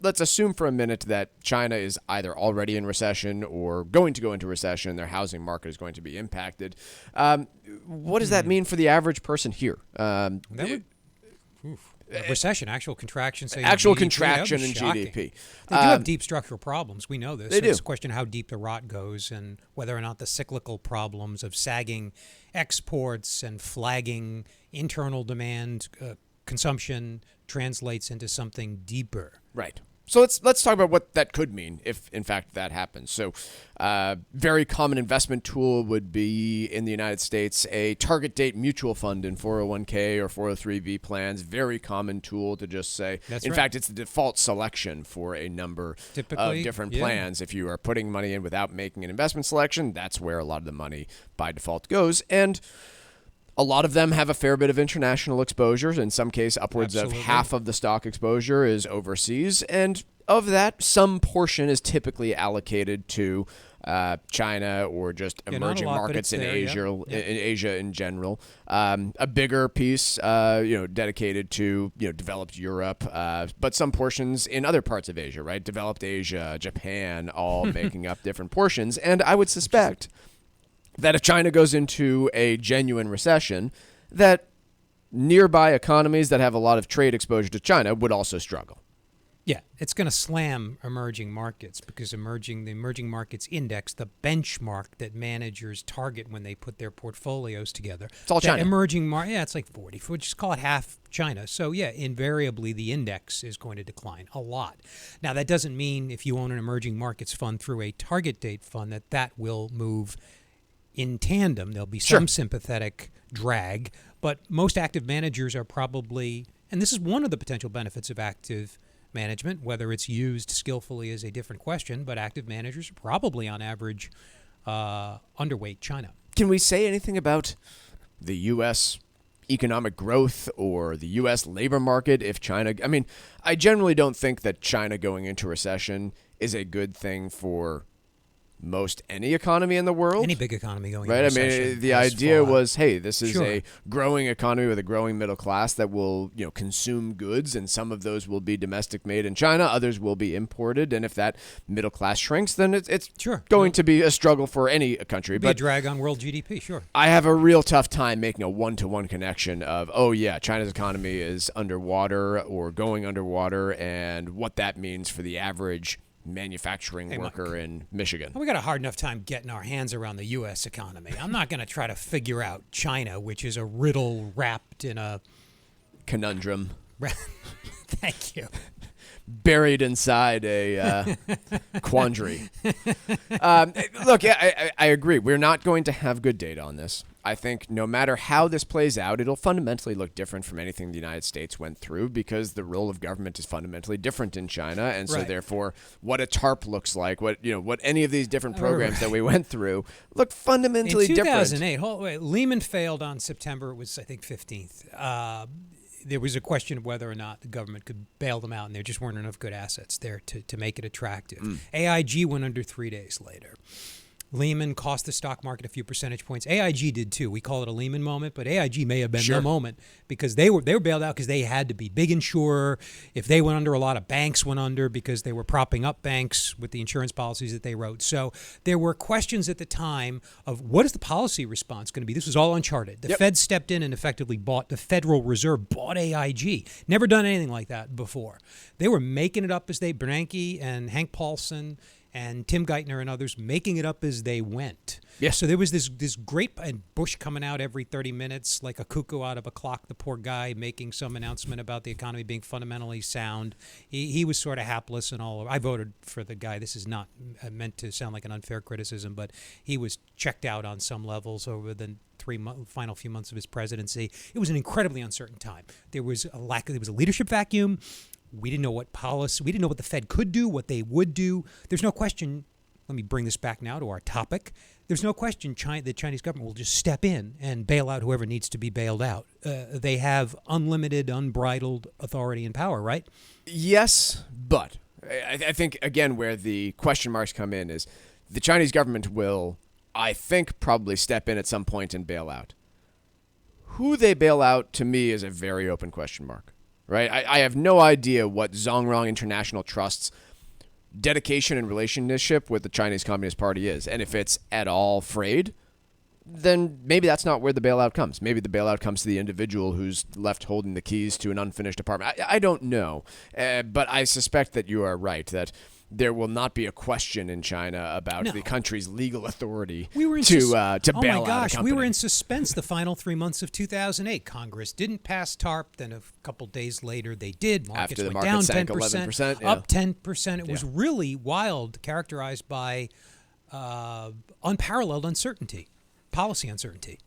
let's assume for a minute that China is either already in recession or going to go into recession. Their housing market is going to be impacted. What does that mean for the average person here? Recession, actual contraction, say actual GDP, contraction in shocking. GDP. They do have deep structural problems. We know this. They do. It's a question of how deep the rot goes and whether or not the cyclical problems of sagging exports and flagging internal demand consumption translates into something deeper. Right. So let's talk about what that could mean if, in fact, that happens. So very common investment tool would be in the United States a target date mutual fund in 401k or 403b plans. Very common tool to just say. In fact, it's the default selection for a number of different plans. If you are putting money in without making an investment selection, that's where a lot of the money by default goes. And a lot of them have a fair bit of international exposure. In some case, upwards of half of the stock exposure is overseas. And of that, some portion is typically allocated to China or just emerging markets in Asia, in Asia in general. A bigger piece, dedicated to developed Europe, but some portions in other parts of Asia, right? Developed Asia, Japan, all making up different portions. And I would suspect that if China goes into a genuine recession, that nearby economies that have a lot of trade exposure to China would also struggle. Yeah, it's going to slam emerging markets because the emerging markets index, the benchmark that managers target when they put their portfolios together. It's all China. Emerging market, it's like 40. We'll just call it half China. So yeah, invariably the index is going to decline a lot. Now that doesn't mean if you own an emerging markets fund through a target date fund that will move in tandem. There'll be some sympathetic drag, but most active managers are probably, and this is one of the potential benefits of active management, whether it's used skillfully is a different question, but active managers are probably on average underweight China. Can we say anything about the U.S. economic growth or the U.S. labor market if China, I generally don't think that China going into recession is a good thing for most any economy in the world. Any big economy going right? into recession. The idea was, hey, this is a growing economy with a growing middle class that will, consume goods, and some of those will be domestic made in China, others will be imported, and if that middle class shrinks, then it's going to be a struggle for any country. Be a drag on world GDP, sure. I have a real tough time making a one-to-one connection of, China's economy is underwater or going underwater, and what that means for the average manufacturing worker in Michigan. We got a hard enough time getting our hands around the U.S. economy. I'm not going to try to figure out China, which is a riddle wrapped in a conundrum. Thank you. Buried inside a quandary. Look, I agree. We're not going to have good data on this. I think no matter how this plays out, it'll fundamentally look different from anything the United States went through because the role of government is fundamentally different in China. And so therefore, what a TARP looks like, what any of these different programs that we went through look fundamentally different. In 2008, Lehman failed on September, it was, I think, 15th. There was a question of whether or not the government could bail them out, and there just weren't enough good assets there to make it attractive. AIG went under 3 days later. Lehman cost the stock market a few percentage points. AIG did too. We call it a Lehman moment, but AIG may have been the moment because they were bailed out because they had to be. Big insurer. If they went under, a lot of banks went under because they were propping up banks with the insurance policies that they wrote. So there were questions at the time of what is the policy response going to be? This was all uncharted. The Fed stepped in and effectively bought, the Federal Reserve bought AIG. Never done anything like that before. They were making it up as Bernanke and Hank Paulson and Tim Geithner and others making it up as they went. So there was this great, and Bush coming out every 30 minutes like a cuckoo out of a clock, the poor guy making some announcement about the economy being fundamentally sound. He was sort of hapless and all. I voted for the guy. This is not meant to sound like an unfair criticism, but he was checked out on some levels over the final few months of his presidency. It was an incredibly uncertain time. There was a leadership vacuum. We didn't know what policy, we didn't know what the Fed could do, what they would do. There's no question, let me bring this back now to our topic. There's no question the Chinese government will just step in and bail out whoever needs to be bailed out. They have unlimited, unbridled authority and power, right? Yes, but I think, again, where the question marks come in is the Chinese government will, I think, probably step in at some point and bail out. Who they bail out, to me, is a very open question mark. right? I have no idea what Zongrong International Trust's dedication and relationship with the Chinese Communist Party is. And if it's at all frayed, then maybe that's not where the bailout comes. Maybe the bailout comes to the individual who's left holding the keys to an unfinished apartment. I don't know. But I suspect that you are right, that there will not be a question in China about the country's legal authority to bail out a company. We were in suspense the final 3 months of 2008. Congress didn't pass TARP. Then a couple days later, they did. Markets After the went market down sank 10%, 11%, up 10%. It was really wild, characterized by unparalleled uncertainty, policy uncertainty.